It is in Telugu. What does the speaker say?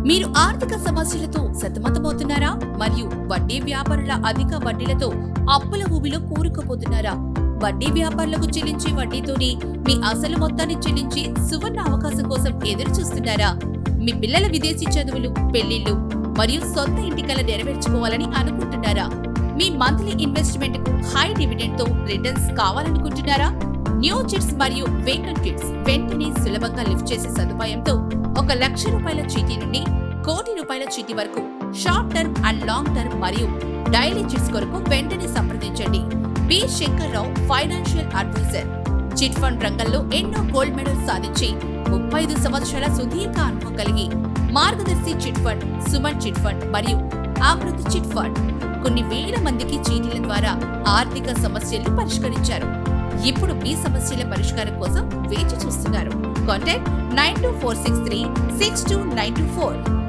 మీరు ఆర్థిక సమస్యలతో సతమతమవుతున్నారా? మరియు వడ్డీ వ్యాపారుల అధిక వడ్డీలతో అప్పుల ఊబిలో కూరుకుపోతున్నారా? వడ్డీ వ్యాపారులకు చెల్లించే వడ్డీతోనే మీ అసలు మొత్తాన్ని చెల్లించి సువర్ణ అవకాశం కోసం ఎదురు చూస్తున్నారా? మీ పిల్లల విదేశీ చదువులు, పెళ్లిళ్లు మరియు సొంత ఇంటి కల నెరవేర్చుకోవాలని అనుకుంటున్నారా? మీ మంత్లీ ఇన్వెస్ట్మెంట్ కు హై డివిడెండ్ తో రిటర్న్స్ కావాలనుకుంటున్నారా? న్యూ చిట్స్ మరియు వేకెంట్ కిట్స్ వెంటనే సులభంగా లిఫ్ట్ చేసే సదుపాయంతో 1,00,000 రూపాయల చీటీ నుండి కోటి రూపాయల చీటీ వరకు short term and long term మరియు డైలీ చిట్స్ కొరకు వెంటనే సంప్రదించండి. B Shankarrao, financial advisor. Chit fund రంగంలో ఎన్నో గోల్డ్ మెడల్స్ సాధించి 35 సంవత్సరాల సుదీర్ఘ అనుభవం కలిగి మార్గదర్శి chit fund, Suman chit fund మరియు అమృత్ చిట్ ఫండ్ కొన్ని వేల మందికి చీటీల ద్వారా ఆర్థిక సమస్యలను పరిష్కరించారు. ఇప్పుడు మీ సమస్యల పరిష్కారం కోసం వేచి చూస్తున్నారు. కాంటాక్ట్ 9246362924.